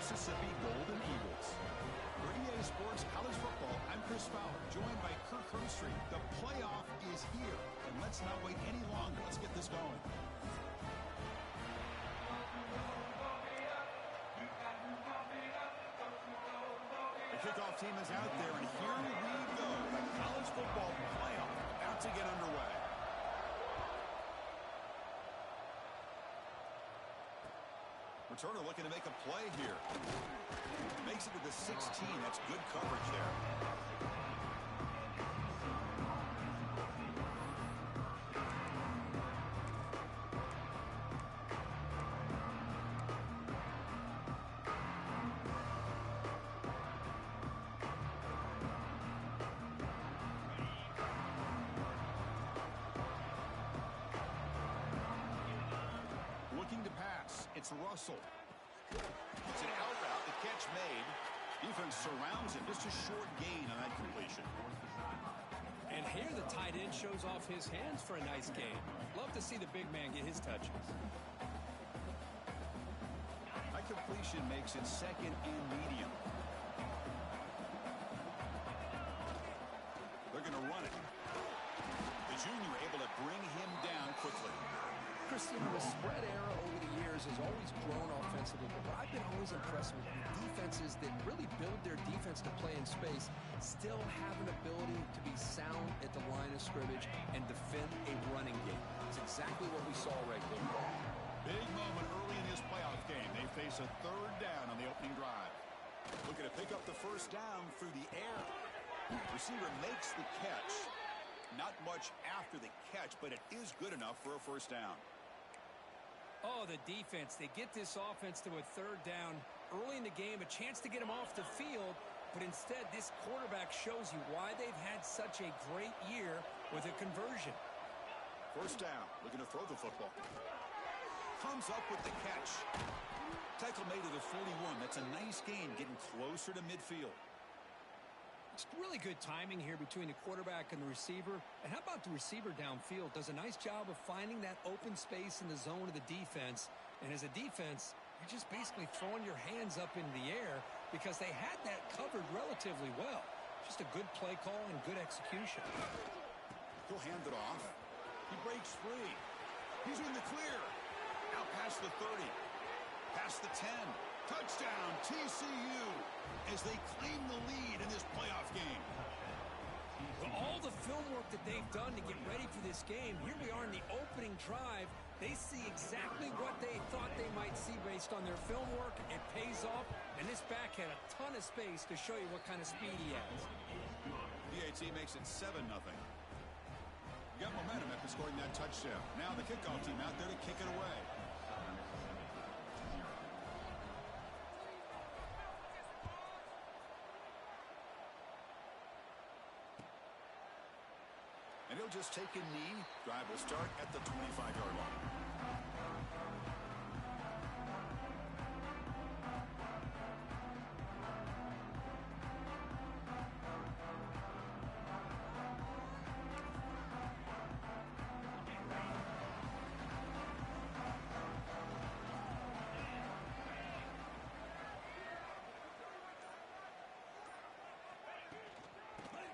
Mississippi Golden Eagles. For EA Sports College Football, I'm Chris Fowler, joined by Kirk Herbstreit. The playoff is here, and let's not wait any longer. Let's get this going. The kickoff team is out there, and here we go. The college football playoff about to get underway. Returner looking to make a play here. Makes it to the 16. That's good coverage there. It's Russell. It's an out route. The catch made. Defense surrounds him. Just a short gain on that completion. And here the tight end shows off his hands for a nice gain. Love to see the big man get his touches. That completion makes it second and medium. They're going to run it. The junior able to bring him down quickly. Christian, the spread era over the years has always grown offensively, but I've been always impressed with defenses that really build their defense to play in space, still have an ability to be sound at the line of scrimmage and defend a running game. It's exactly what we saw right there. Big moment early in his playoff game. They face a third down on the opening drive. Looking to pick up the first down through the air. Receiver makes the catch. Not much after the catch, but it is good enough for a first down. Oh, the defense. They get this offense to a third down early in the game, a chance to get them off the field, but instead this quarterback shows you why they've had such a great year with a conversion. First down, looking to throw the football. Comes up with the catch. Tackle made at the 41. That's a nice gain, getting closer to midfield. It's really good timing here between the quarterback and the receiver. And how about the receiver downfield? Does a nice job of finding that open space in the zone of the defense. And as a defense, you're just basically throwing your hands up into the air because they had that covered relatively well. Just a good play call and good execution. He'll hand it off. He breaks free. He's in the clear. Out past the 30. Past the 10. Touchdown, TCU, as they claim the lead in this playoff game. Well, all the film work that they've done to get ready for this game, here we are in the opening drive. They see exactly what they thought they might see based on their film work. It pays off, and this back had a ton of space to show you what kind of speed he has. PAT makes it 7-0. You got momentum after scoring that touchdown. Now the kickoff team out there to kick it away. And he'll just take a knee. Drive will start at the 25-yard line.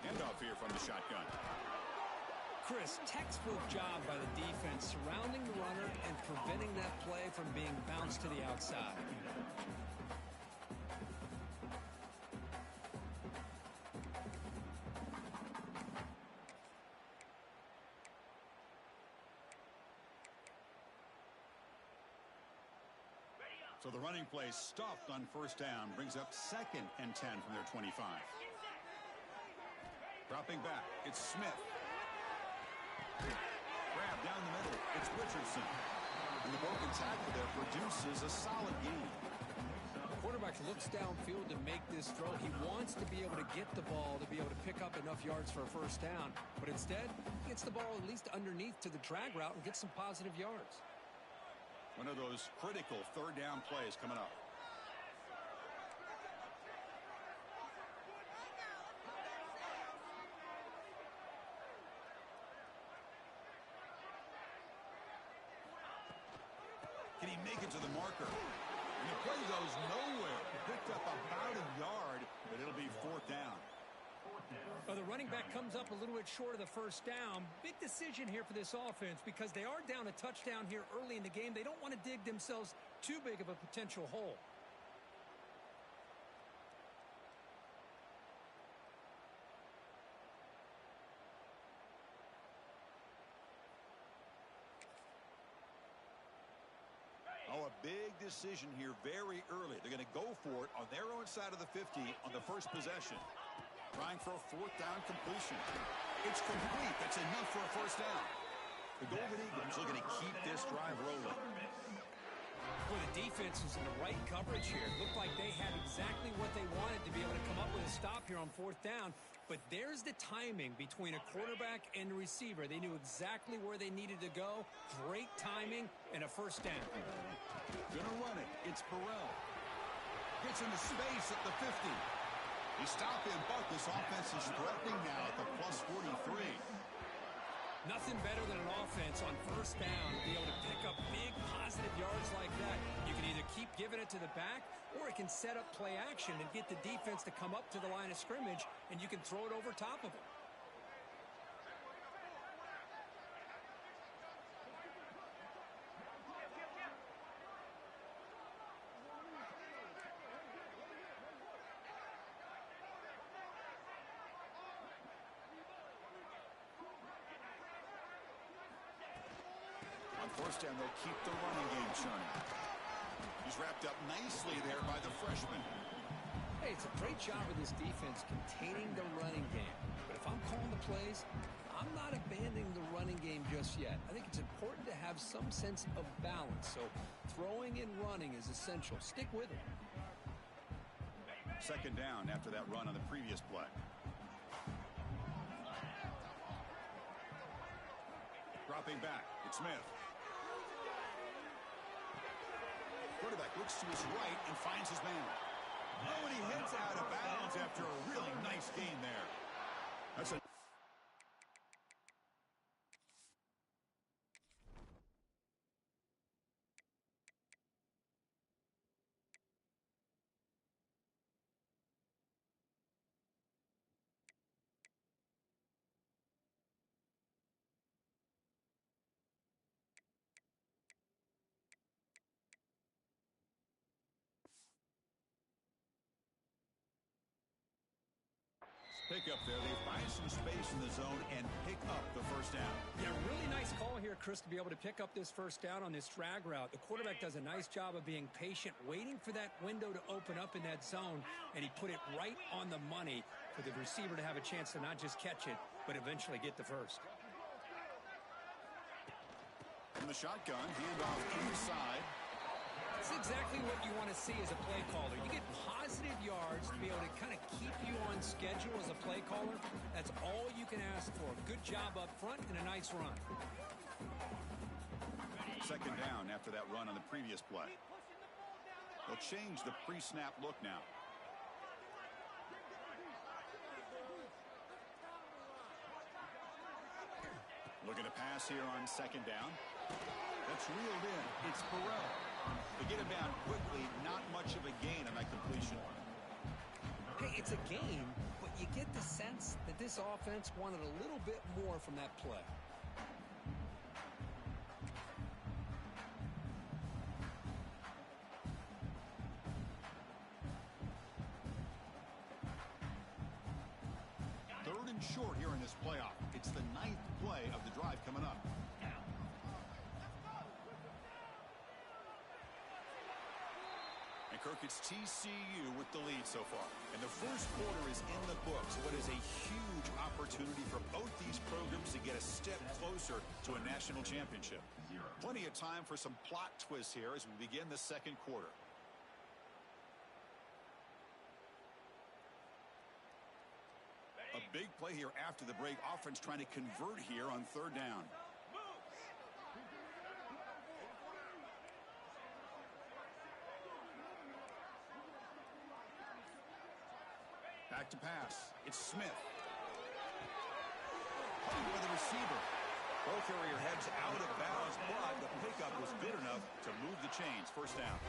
Handoff here from the shotgun. Chris, textbook job by the defense surrounding the runner and preventing that play from being bounced to the outside. So the running play stopped on first down, brings up 2nd and 10 from their 25. Dropping back, it's Smith. Grab down the middle. It's Richardson. And the broken tackle there produces a solid gain. The quarterback looks downfield to make this throw. He wants to be able to get the ball to be able to pick up enough yards for a first down. But instead, he gets the ball at least underneath to the drag route and gets some positive yards. One of those critical third down plays coming up. Can he make it to the marker? And the play goes nowhere. Picked up about a yard, but it'll be fourth down. Well, the running back comes up a little bit short of the first down. Big decision here for this offense because they are down a touchdown here early in the game. They don't want to dig themselves too big of a potential hole. Oh, a big decision here very early. They're going to go for it on their own side of the 50 on the first possession. Trying for a fourth down completion. It's complete. That's enough for a first down. The Golden Eagles looking to keep this drive rolling. Well, the defense is in the right coverage here. It looked like they had exactly what they wanted to be able to come up with a stop here on fourth down. But there's the timing between a quarterback and the receiver. They knew exactly where they needed to go. Great timing and a first down. Gonna run it. It's Burrell. Gets into space at the 50. He stopped him, but this offense is threatening now at the plus 43. Nothing better than an offense on first down to be able to pick up big positive yards like that. You can either keep giving it to the back, or it can set up play action and get the defense to come up to the line of scrimmage, and you can throw it over top of them. On first down, they'll keep the running game churning. He's wrapped up nicely there by the freshman. Hey, it's a great job of this defense containing the running game. But if I'm calling the plays, I'm not abandoning the running game just yet. I think it's important to have some sense of balance. So throwing and running is essential. Stick with it. Second down after that run on the previous play. Dropping back, it's Smith. Quarterback looks to his right and finds his man. Oh, and he heads out of bounds after a really nice gain there. That's a pick up there. They find some space in the zone and pick up the first down. Yeah, really nice call here, Chris, to be able to pick up this first down on this drag route. The quarterback does a nice job of being patient, waiting for that window to open up in that zone, and he put it right on the money for the receiver to have a chance to not just catch it, but eventually get the first. From the shotgun, handoff inside. That's exactly what you want to see as a play caller. You get positive yards to be able to kind of keep you on schedule as a play caller. That's all you can ask for. Good job up front and a nice run. Second down after that run on the previous play. They'll change the pre-snap look now. Looking to pass here on second down. That's reeled in. It's Burrell. They get him down quickly. Not much of a gain on that completion. Hey, it's a game, but you get the sense that this offense wanted a little bit more from that play. Third and short here in this playoff. It's the 9th play of the drive coming up. And Kirk, it's TCU with the lead so far. And the first quarter is in the books. What is a huge opportunity for both these programs to get a step closer to a national championship. Plenty of time for some plot twists here as we begin the second quarter. A big play here after the break. Offense trying to convert here on third down. Back to pass. It's Smith. Played by the receiver. Ball carrier heads out of bounds, but the pickup was good enough to move the chains. First down.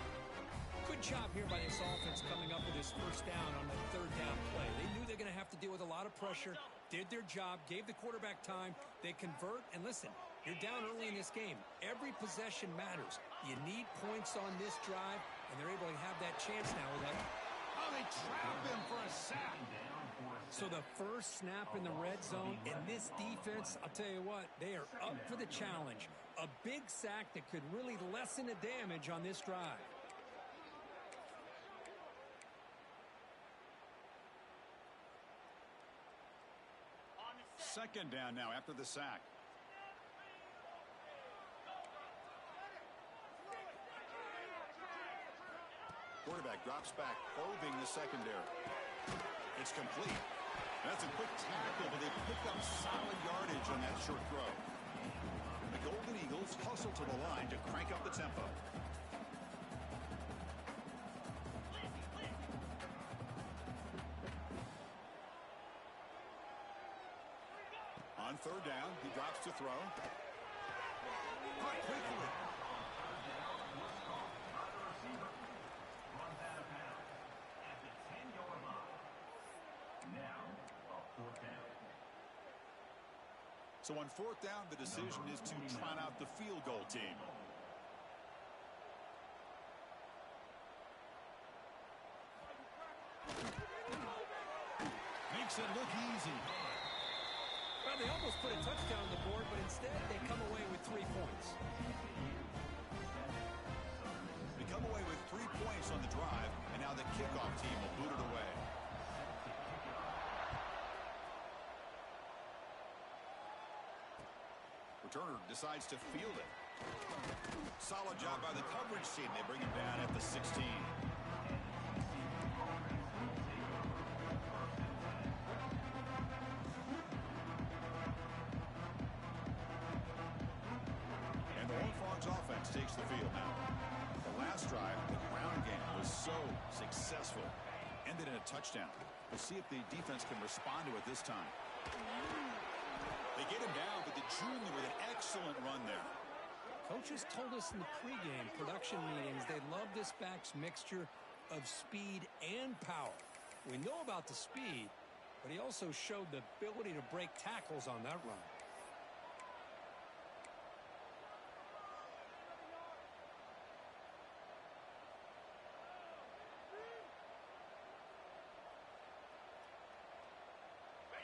Good job here by this offense coming up with this first down on that third down play. They knew they're going to have to deal with a lot of pressure, did their job, gave the quarterback time. They convert, and listen, you're down early in this game. Every possession matters. You need points on this drive, and they're able to have that chance now with that. Oh, they trap him for a sack. So the first snap in the red zone, and this defense, I'll tell you what, they are up for the challenge. A big sack that could really lessen the damage on this drive. Second down now after the sack. Quarterback drops back, probing the secondary. It's complete. That's a quick tackle, but they pick up solid yardage on that short throw. The Golden Eagles hustle to the line to crank up the tempo. On third down, he drops to throw. Caught quickly. So on fourth down, the decision is to trot out the field goal team. Makes it look easy. Well, they almost put a touchdown on the board, but instead they come away with 3 points. They come away with 3 points on the drive, and now the kickoff team will boot it away. Returner decides to field it. Solid job by the coverage team. They bring him down at the 16. And the Horned offense takes the field now. The last drive, the ground game, was so successful. Ended in a touchdown. We'll see if the defense can respond to it this time. They get him down, but the junior with an excellent run there. Coaches told us in the pregame production meetings they love this back's mixture of speed and power. We know about the speed, but he also showed the ability to break tackles on that run.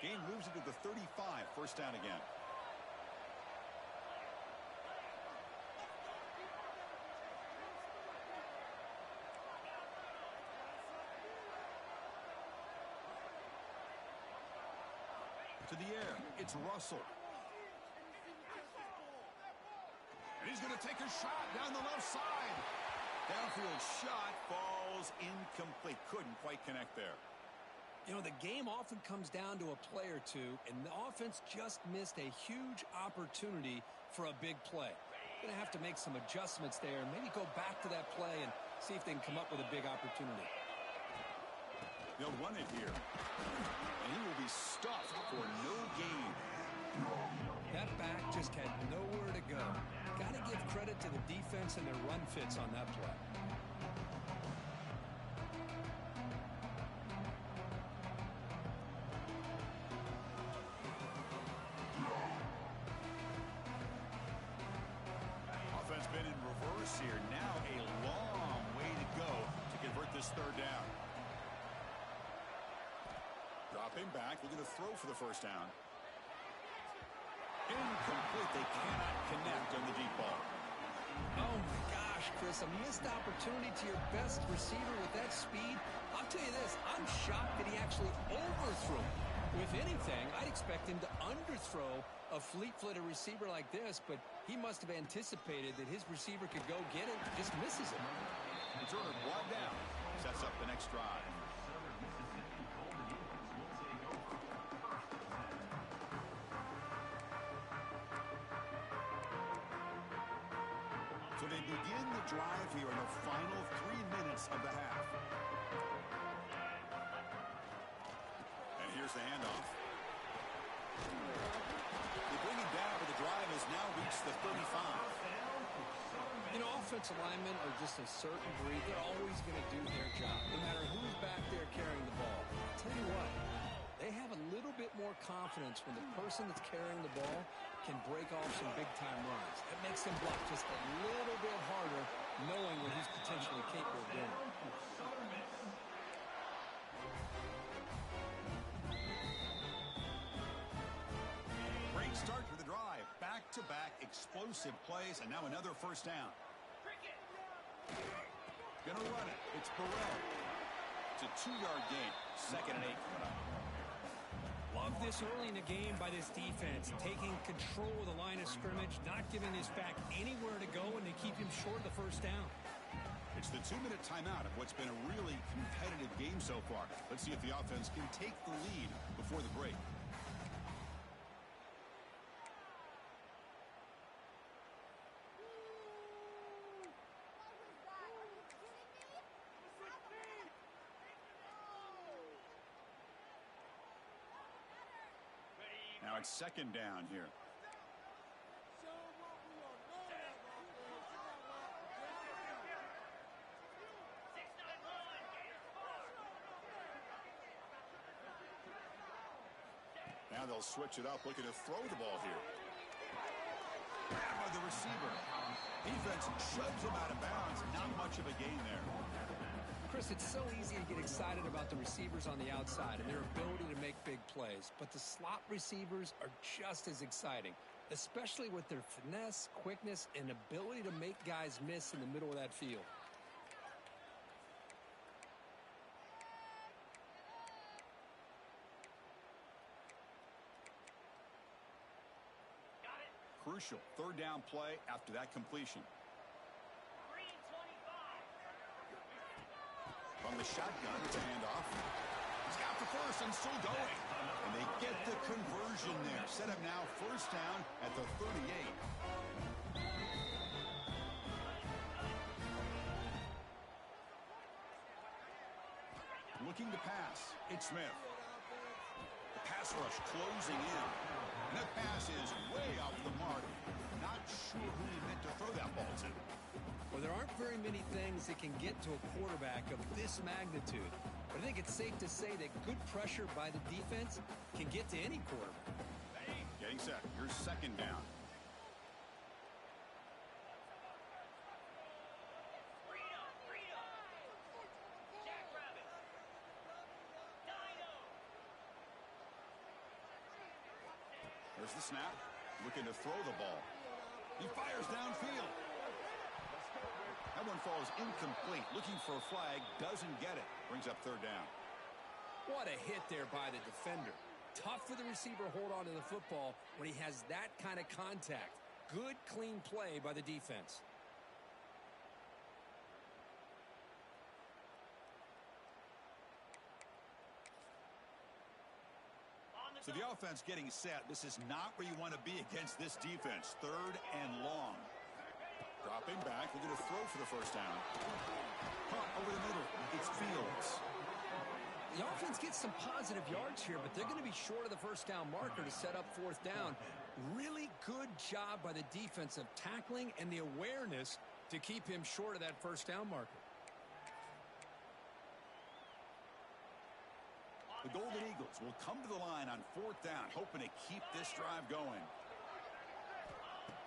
Game moves into the 35, first down again. To the air, it's Russell. And he's going to take a shot down the left side. Downfield shot falls incomplete. Couldn't quite connect there. You know, the game often comes down to a play or two, and the offense just missed a huge opportunity for a big play. Going to have to make some adjustments there and maybe go back to that play and see if they can come up with a big opportunity. They'll run it here. And he will be stuffed for no gain. That back just had nowhere to go. Got to give credit to the defense and their run fits on that play. Offense been in reverse here. Now a long way to go to convert this third down. Dropping back, looking to throw for the first down. Incomplete. They cannot connect on the deep ball. Oh, my gosh, Chris, a missed opportunity to your best receiver with that speed. I'll tell you this, I'm shocked that he actually overthrew. If anything, I'd expect him to underthrow a fleet-footed receiver like this, but he must have anticipated that his receiver could go get it, just misses it. Returner brought down, sets up the next drive. So they begin the drive here in the final 3 minutes of the half. And here's the handoff. They bring him down, but the drive is makes the 35. You know, offensive linemen are just a certain breed. They're always going to do their job, no matter who's back there carrying the ball. I'll tell you what, they have a little bit more confidence when the person that's carrying the ball can break off some big-time runs. That makes them block just a little bit harder, knowing what he's potentially capable of doing. Great start to the drive. Back-to-back explosive plays, and now another first down. Gonna run it. It's Burrell. It's a 2-yard gain. 2nd and 8 coming up. Love this early in the game by this defense, taking control of the line of scrimmage, not giving this back anywhere to go, and they keep him short of the first down. It's the 2-minute timeout of what's been a really competitive game so far. Let's see if the offense can take the lead before the break. Now it's 2nd down here. Now they'll switch it up, looking to throw the ball here. Grabbed by the receiver. Defense shoves him out of bounds. Not much of a gain there. Chris, it's so easy to get excited about the receivers on the outside and their ability to make big plays, but the slot receivers are just as exciting, especially with their finesse, quickness, and ability to make guys miss in the middle of that field. Crucial 3rd down play after that completion. From the shotgun, it's a handoff. He's got the first and still going. And they get the conversion there. Set up now 1st down at the 38. Looking to pass. It's Smith. The pass rush closing in. And that pass is way off the mark. Not sure who he meant to throw that ball to. Well, there aren't very many things that can get to a quarterback of this magnitude. But I think it's safe to say that good pressure by the defense can get to any quarterback. Getting set. Here's 2nd down. There's the snap. Looking to throw the ball. He fires downfield. That one falls incomplete. Looking for a flag. Doesn't get it. Brings up 3rd down. What a hit there by the defender. Tough for the receiver to hold on to the football when he has that kind of contact. Good, clean play by the defense. So the offense getting set. This is not where you want to be against this defense. 3rd and long. Dropping back. Looking to throw for the first down. Caught over the middle. It's Fields. The offense gets some positive yards here, but they're going to be short of the first down marker to set up 4th down. Really good job by the defense of tackling and the awareness to keep him short of that first down marker. The Golden Eagles will come to the line on 4th down, hoping to keep this drive going.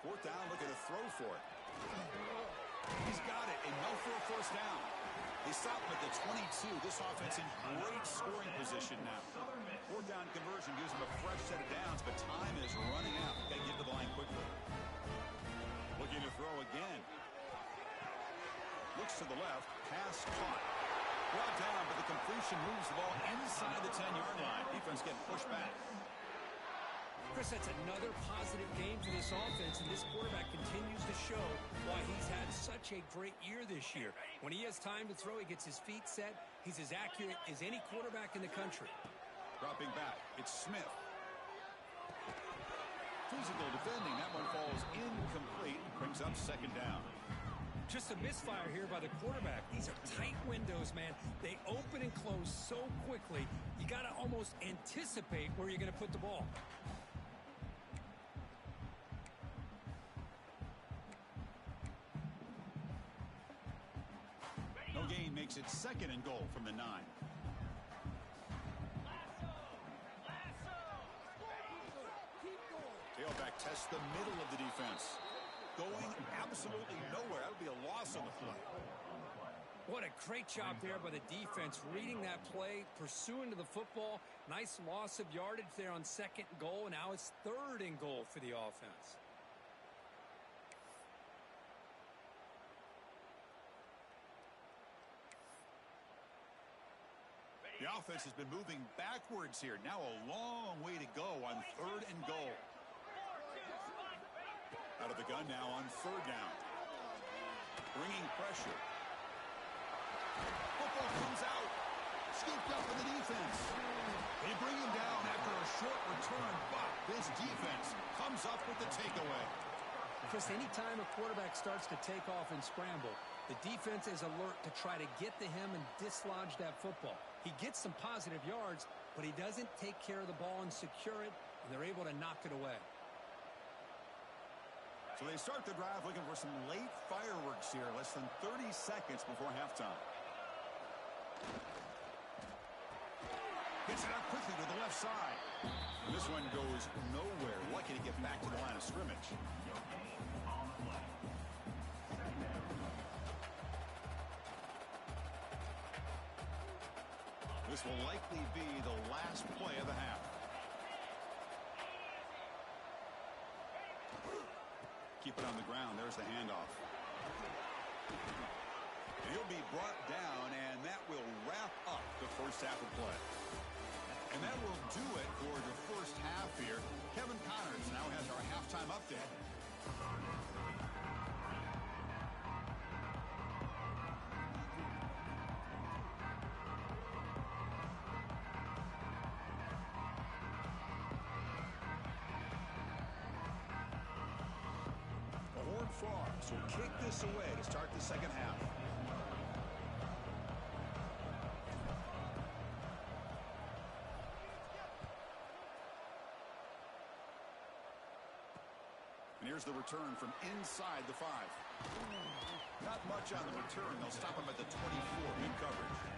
4th down, looking to throw for it. He's got it, and no for a first down. They stop him at the 22. This offense in great scoring position now. 4th down conversion gives them a fresh set of downs, but time is running out. Got to get to the line quickly. Looking to throw again. Looks to the left. Pass caught. Brought down, but the completion moves the ball inside the 10-yard line. Defense getting pushed back. Chris, that's another positive game for this offense, and this quarterback continues to show why he's had such a great year this year. When he has time to throw, he gets his feet set. He's as accurate as any quarterback in the country. Dropping back, it's Smith. Physical defending. That one falls incomplete. Brings up 2nd down. Just a misfire here by the quarterback. These are tight windows, man. They open and close so quickly, you got to almost anticipate where you're going to put the ball. Second and goal from the 9. Tailback tests the middle of the defense. Going absolutely nowhere. That would be a loss on the play. What a great job there by the defense, reading that play, pursuing to the football. Nice loss of yardage there on second and goal, and now it's third and goal for the offense. The offense has been moving backwards here. Now a long way to go on third and goal. Out of the gun now on third down. Bringing pressure. Football comes out. Scooped up in the defense. They bring him down after a short return, but this defense comes up with the takeaway. Chris, anytime a quarterback starts to take off and scramble, the defense is alert to try to get to him and dislodge that football. He gets some positive yards, but he doesn't take care of the ball and secure it, and they're able to knock it away. So they start the drive looking for some late fireworks here, less than 30 seconds before halftime. Gets it out quickly to the left side. This one goes nowhere. Lucky to get back to the line of scrimmage. This will likely be the last play of the half. Keep it on the ground. There's the handoff. And he'll be brought down, and that will wrap up the first half of play. And that will do it for the first half here. Kevin Connors now has our halftime update. Frogs will kick this away to start the second half. And here's the return from inside the 5. Not much on the return. They'll stop him at the 24. Good coverage.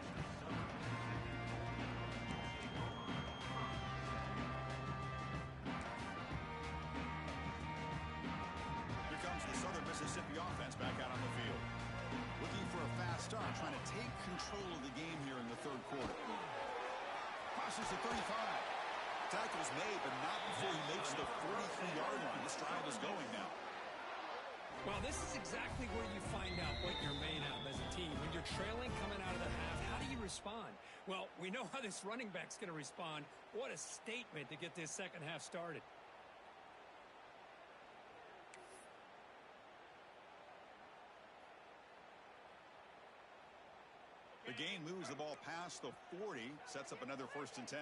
Mississippi offense back out on the field. Looking for a fast start, trying to take control of the game here in the third quarter. Crosses the 35. Tackle's made, but not before he makes the 43-yard line. This drive is going now. Well, this is exactly where you find out what you're made of as a team. When you're trailing coming out of the half, how do you respond? Well, we know how this running back's going to respond. What a statement to get this second half started. The game moves the ball past the 40, sets up another 1st and 10.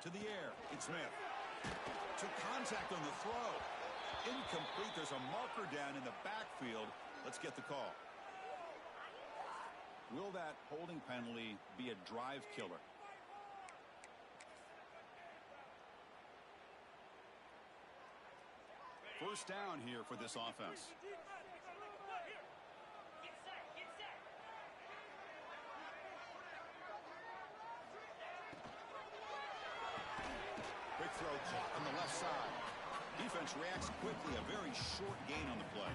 To the air, it's Smith. Took contact on the throw. Incomplete. There's a marker down in the backfield. Let's get the call. Will that holding penalty be a drive killer? First down here for this offense. Quick throw caught on the left side. Defense reacts quickly. A very short gain on the play.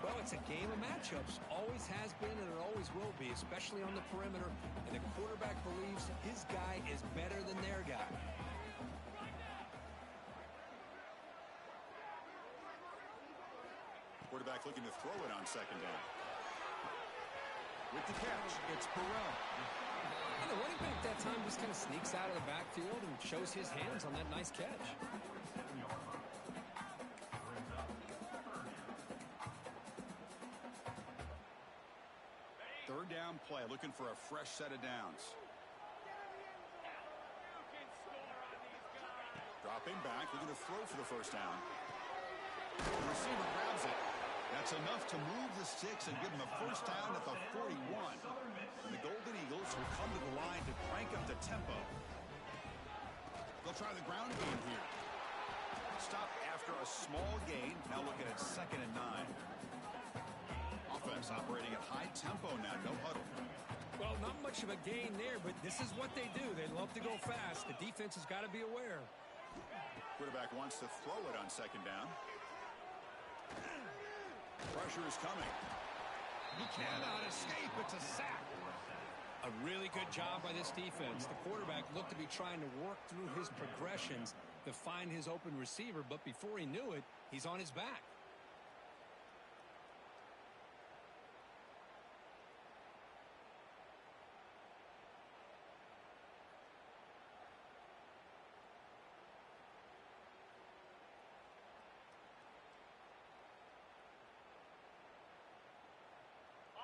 Well, it's a game of matchups. Always has been and it always will be, especially on the perimeter. And the quarterback believes his guy is better than their guy. Quarterback looking to throw it on second down. With the catch, it's Burrell. And the running back that time just kind of sneaks out of the backfield and shows his hands on that nice catch. Third down play, looking for a fresh set of downs. Dropping back, looking to throw for the first down. The receiver grabs it. That's enough to move the sticks and give them a first down at the 41. And the Golden Eagles will come to the line to crank up the tempo. They'll try the ground game here. Stop after a small gain. Now looking at 2nd and 9. Offense operating at high tempo now. No huddle. Well, not much of a gain there, but this is what they do. They love to go fast. The defense has got to be aware. Quarterback wants to throw it on 2nd down. Pressure is coming. He cannot escape. It's a sack. A really good job by this defense. The quarterback looked to be trying to work through his progressions to find his open receiver, but before he knew it, he's on his back.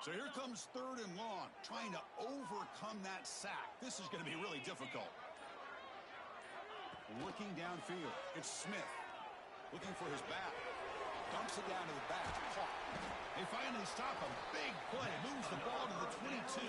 So here comes 3rd and long, trying to overcome that sack. This is going to be really difficult. Looking downfield, it's Smith. Looking for his back. Dumps it down to the back. Caught. They finally stop a big play. Moves the ball to the 22.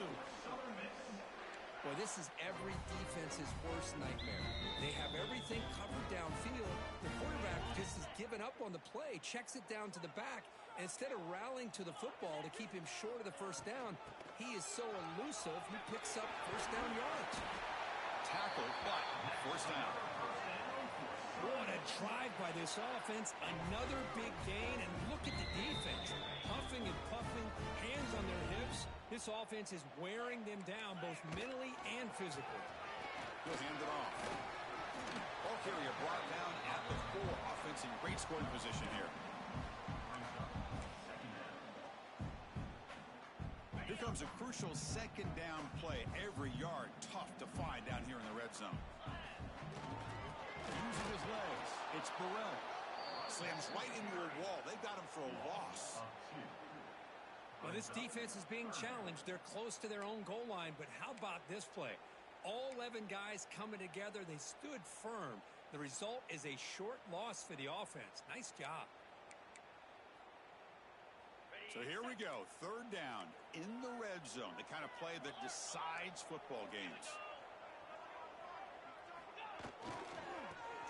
Boy, this is every defense's worst nightmare. They have everything covered downfield. The quarterback just has given up on the play, checks it down to the back, and instead of rallying to the football to keep him short of the first down, he is so elusive, he picks up first down yards. Tackle, but first down. What a drive by this offense. Another big gain, and look at the defense. Huffing and puffing, hands on their hips. This offense is wearing them down both mentally and physically. He'll hand it off. Ball carrier brought down at the 4. Offense in great scoring position here. Here comes a crucial 2nd down play. Every yard tough to find down here in the red zone. Using his legs. It's Burrell. Slams right into a wall. They've got him for a loss. Well, this defense is being challenged. They're close to their own goal line, but how about this play? All 11 guys coming together. They stood firm. The result is a short loss for the offense. Nice job. So here we go. 3rd down in the red zone. The kind of play that decides football games.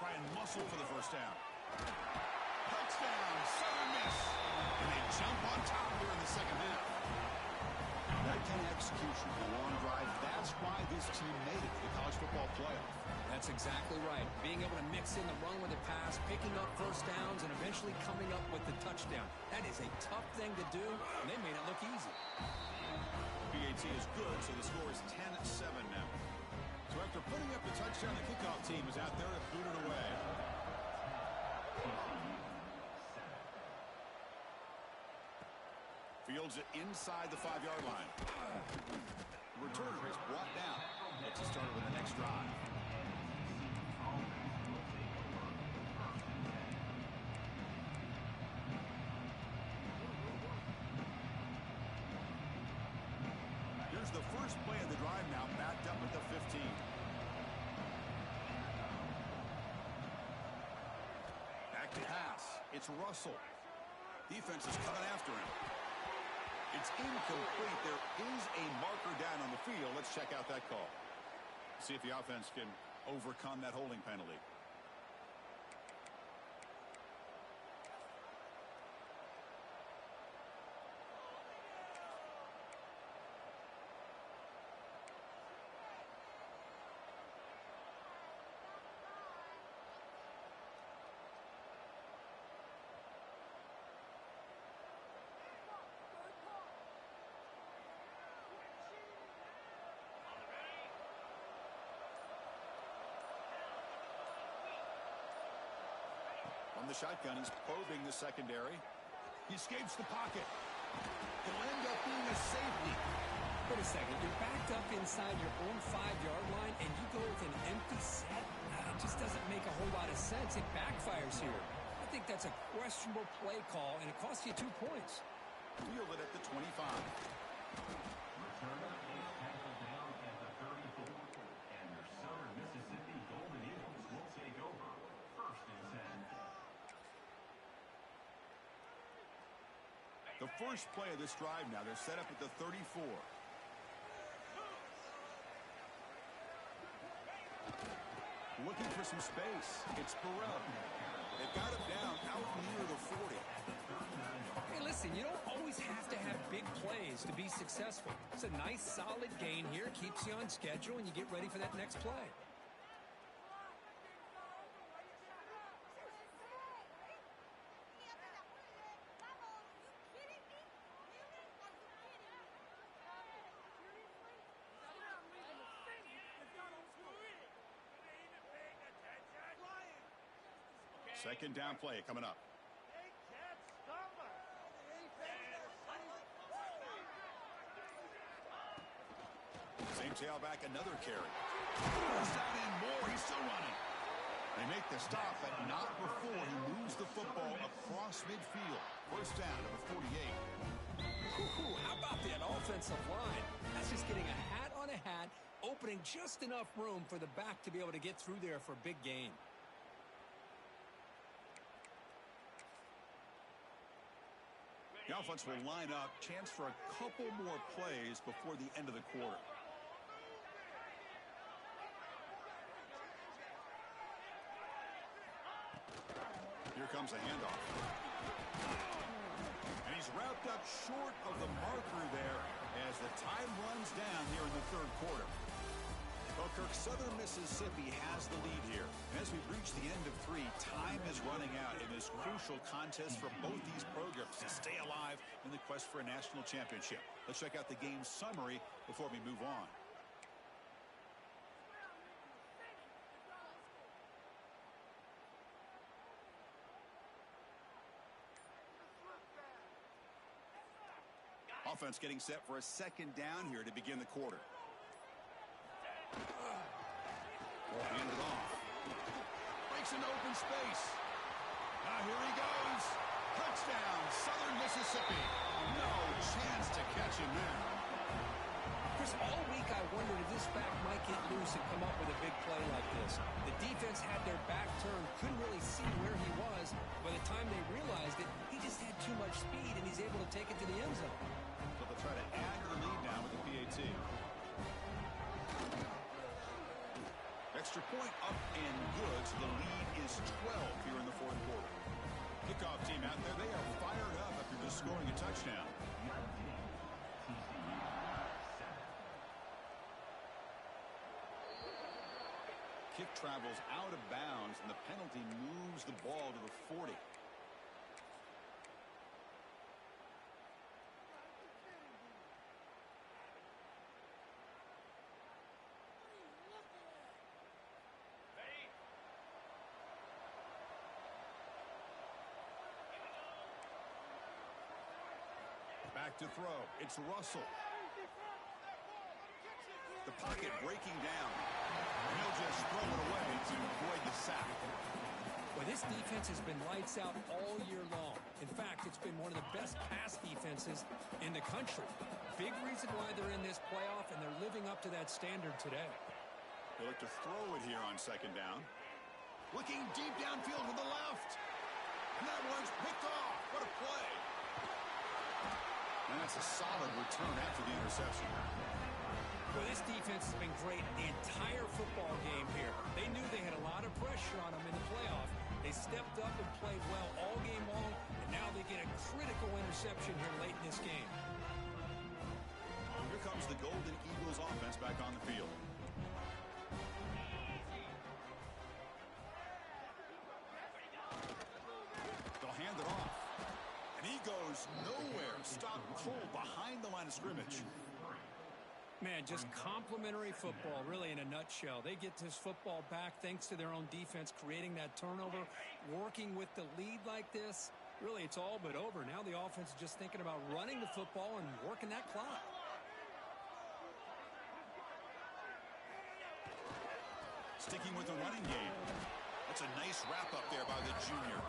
Try and muscle for the first down. Touchdown, Southern Miss. And they jump on top here in the 2nd half. That kind of execution, the long drive, that's why this team made it to the college football playoff. That's exactly right. Being able to mix in the run with the pass, picking up first downs, and eventually coming up with the touchdown. That is a tough thing to do, and they made it look easy. PAT is good, so the score is 10-7 now. So after putting up the touchdown, the kickoff team is out there to boot it away. Fields it inside the 5-yard line. Returner is brought down. Gets us started with the next drive. Here's the first play of the drive now, backed up at the 15. Back to pass. It's Russell. Defense is coming after him. It's incomplete. There is a marker down on the field. Let's check out that call. See if the offense can overcome that holding penalty. From the shotgun, he's probing the secondary. He escapes the pocket. He'll end up being a safety. Wait a second. You're backed up inside your own 5-yard line, and you go with an empty set? It just doesn't make a whole lot of sense. It backfires here. I think that's a questionable play call, and it costs you 2 points. Fielded at the 25. Returner is tackled down at the 34, and your Southern Mississippi Golden Eagles will take over 1st and 10. The first play of this drive now, they're set up at the 34. Looking for some space. It's Burrell. They've got him down out near the 40. Hey, listen, you don't always have to have big plays to be successful. It's a nice, solid gain here. Keeps you on schedule, and you get ready for that next play. Second down play coming up. Same tailback, another carry. Pulls down in more. He's still running. They make the stop, but not before he moves the football across midfield. First down to the 48. How about that offensive line? That's just getting a hat on a hat, opening just enough room for the back to be able to get through there for a big gain. The offense will line up. Chance for a couple more plays before the end of the quarter. Here comes a handoff. And he's wrapped up short of the marker there as the time runs down here in the third quarter. Well, Kirk, Southern Mississippi has the lead here. And as we reach the end of 3, time is running out in this crucial contest for both these programs to stay alive in the quest for a national championship. Let's check out the game summary before we move on. Offense getting set for a second down here to begin the quarter. Hand it off. Breaks into open space. Now here he goes. Touchdown, Southern Mississippi. No chance to catch him there. Chris, all week I wondered if this back might get loose and come up with a big play like this. The defense had their back turned, couldn't really see where he was. By the time they realized it, he just had too much speed, and he's able to take it to the end zone. So they'll try to add to the lead now with the PAT. Extra point up and good, so the lead is 12 here in the fourth quarter. Kickoff team out there, they are fired up after just scoring a touchdown. Kick travels out of bounds, and the penalty moves the ball to the 40. Back to throw. It's Russell. The pocket breaking down. And he'll just throw it away to avoid the sack. Well, this defense has been lights out all year long. In fact, it's been one of the best pass defenses in the country. Big reason why they're in this playoff, and they're living up to that standard today. They look to throw it here on second down. Looking deep downfield to the left. And that one's picked off. What a play. And that's a solid return after the interception. Well, this defense has been great the entire football game here. They knew they had a lot of pressure on them in the playoff. They stepped up and played well all game long, and now they get a critical interception here late in this game. Here comes the Golden Eagles offense back on the field. They'll hand it off. And he goes nowhere. Stopped cold behind the line of scrimmage. Man, just complimentary football, really, in a nutshell. They get this football back thanks to their own defense, creating that turnover, working with the lead like this. Really, it's all but over. Now the offense is just thinking about running the football and working that clock. Sticking with the running game. That's a nice wrap-up there by the junior.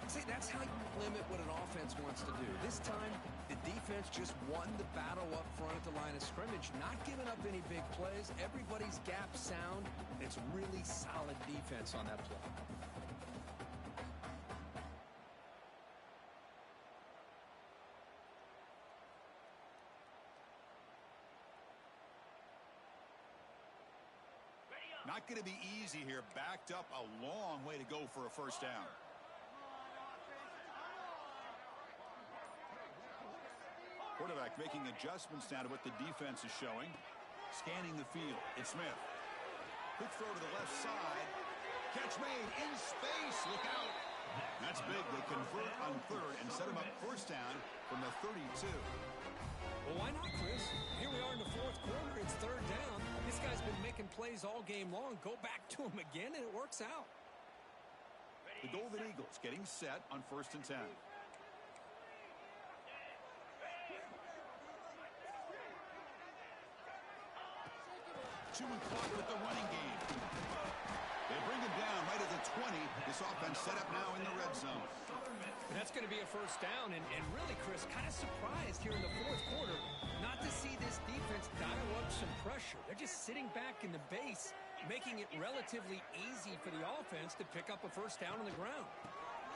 See, that's how you limit what an offense wants to do. This time, the defense just won the battle up front at the line of scrimmage, not giving up any big plays. Everybody's gap sound. It's really solid defense on that play. Not going to be easy here. Backed up a long way to go for a first down. Quarterback making adjustments now to what the defense is showing. Scanning the field. It's Smith. Quick throw to the left side. Catch made in space. Look out. That's big. They convert on third and set him up first down from the 32. Well, why not, Chris? Here we are in the fourth quarter. It's third down. This guy's been making plays all game long. Go back to him again, and it works out. The Golden Eagles getting set on 1st and 10. Chewing clock with the running game. They bring him down right at the 20. This offense set up now in the red zone. And that's going to be a first down. And really, Chris, kind of surprised here in the fourth quarter not to see this defense dial up some pressure. They're just sitting back in the base, making it relatively easy for the offense to pick up a first down on the ground.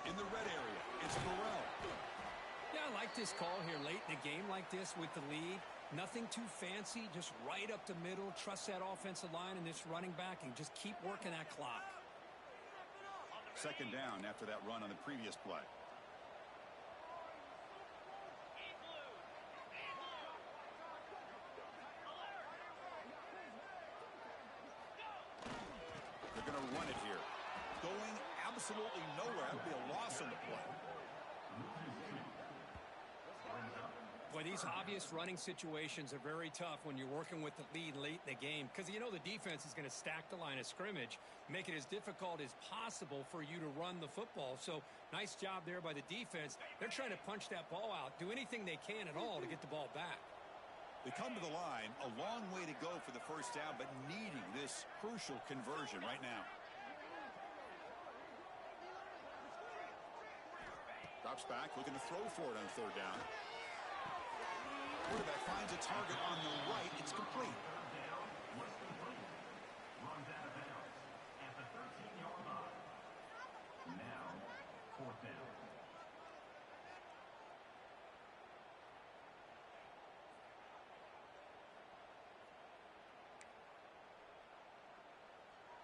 In the red area, it's Burrell. Yeah, I like this call here late in a game like this with the lead. Nothing too fancy, just right up the middle. Trust that offensive line and this running back and just keep working that clock. Second down after that run on the previous play. They're going to run it here. Going absolutely nowhere. That would be a loss on the play. Boy, these obvious running situations are very tough when you're working with the lead late in the game because you know the defense is going to stack the line of scrimmage, make it as difficult as possible for you to run the football. So nice job there by the defense. They're trying to punch that ball out, do anything they can at all to get the ball back. They come to the line, a long way to go for the first down, but needing this crucial conversion right now. Drops back, looking to throw for it on third down. Quarterback finds a target on the right. It's complete. Runs out of bounds at the 13-yard line. Now, fourth down.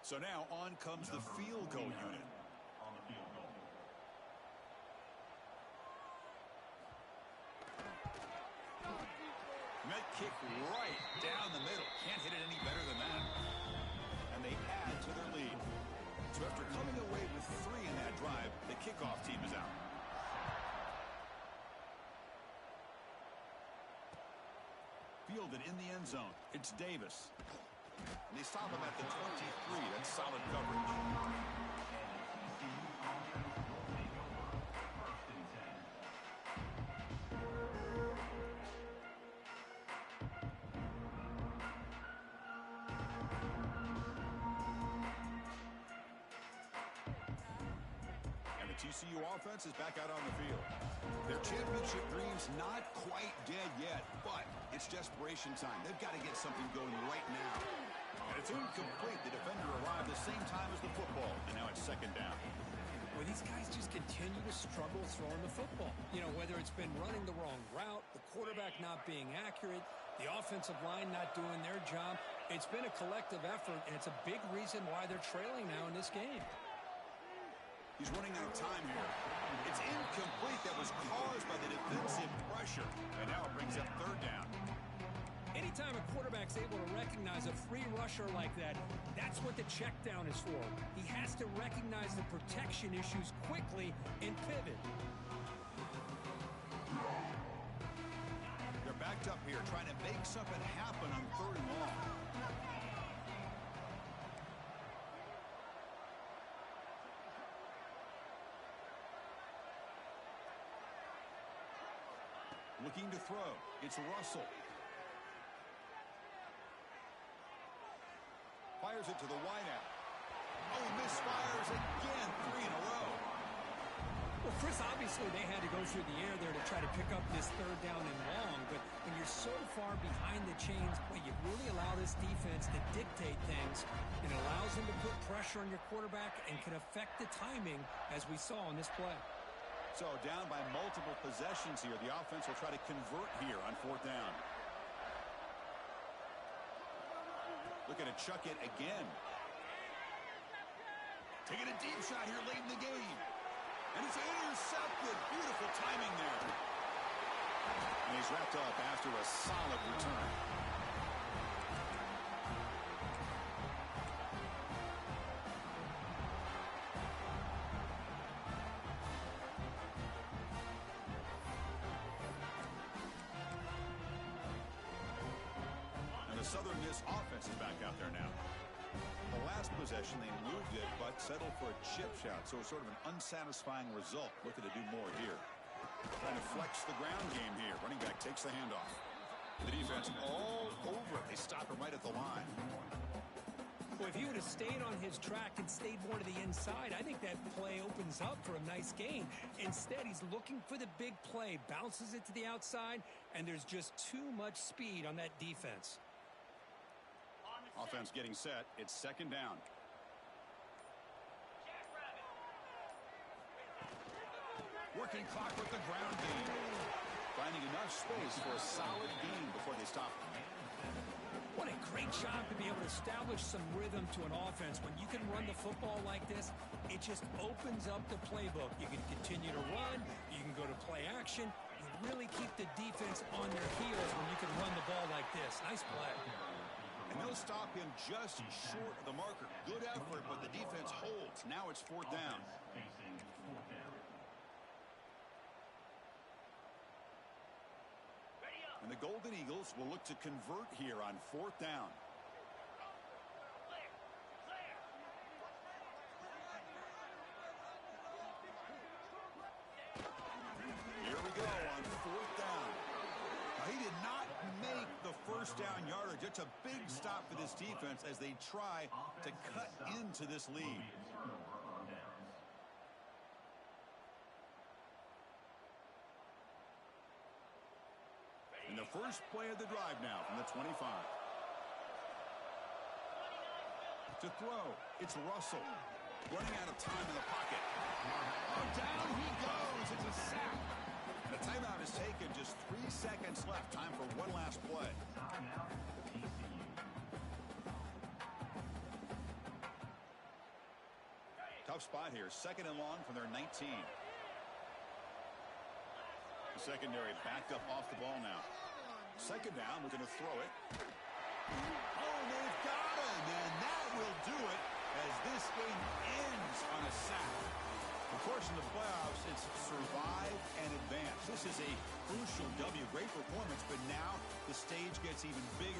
So now on comes the field goal unit. On the field goal. Met kick right down the middle. Can't hit it any better than that. And they add to their lead. So after coming away with 3 in that drive, the kickoff team is out. Fielded in the end zone. It's Davis. And they stop him at the 23. That's solid coverage. TCU offense is back out on the field. Their championship dreams not quite dead yet, but it's desperation time. They've got to get something going right now. And it's incomplete. The defender arrived the same time as the football, and now it's second down. Well, these guys just continue to struggle throwing the football. You know, whether it's been running the wrong route, the quarterback not being accurate, the offensive line not doing their job. It's been a collective effort, and it's a big reason why they're trailing now in this game. He's running out of time here. It's incomplete. That was caused by the defensive pressure. And now it brings up third down. Anytime a quarterback's able to recognize a free rusher like that, that's what the check down is for. He has to recognize the protection issues quickly and pivot. They're backed up here trying to make something happen on third and long. Looking to throw. It's Russell. Fires it to the wideout. Oh, he misfires again. 3 in a row. Well, Chris, obviously they had to go through the air there to try to pick up this third down and long, but when you're so far behind the chains, well, you really allow this defense to dictate things. It allows them to put pressure on your quarterback and can affect the timing, as we saw in this play. So down by multiple possessions here. The offense will try to convert here on fourth down. Looking to chuck it again. Taking a deep shot here late in the game. And it's intercepted. Beautiful timing there. And he's wrapped up after a solid return. And the Southern Miss offense is back out there now. The last possession, they moved it, but settled for a chip shot. So it's sort of an unsatisfying result. Looking to do more here. Trying to flex the ground game here. Running back takes the handoff. The defense all over it. They stop him right at the line. Well, if he would have stayed on his track and stayed more to the inside, I think that play opens up for a nice gain. Instead, he's looking for the big play. Bounces it to the outside, and there's just too much speed on that defense. Offense getting set. It's second down. Working clock with the ground game. Finding enough space for a solid gain before they stop him. What a great job to be able to establish some rhythm to an offense. When you can run the football like this, it just opens up the playbook. You can continue to run. You can go to play action. You really keep the defense on their heels when you can run the ball like this. Nice play. And they'll stop him just short of the marker. Good effort, but the defense holds. Now it's fourth down. And the Golden Eagles will look to convert here on fourth down. Here we go on fourth down. Now, he did not make the first down yardage. It's a big stop for this defense as they try to cut into this lead. And the first play of the drive now from the 25. To throw, it's Russell. Running out of time in the pocket. Oh, down he goes. It's a sack. The timeout is taken. Just 3 seconds left. Time for one last play. Tough spot here. Second and long from their 19. The secondary backed up off the ball now. Second down, we're going to throw it. Oh, they've got him, and that will do it as this game ends on a sack. Of course, in the playoffs, it's survive and advance. This is a crucial W. Great performance, but now the stage gets even bigger.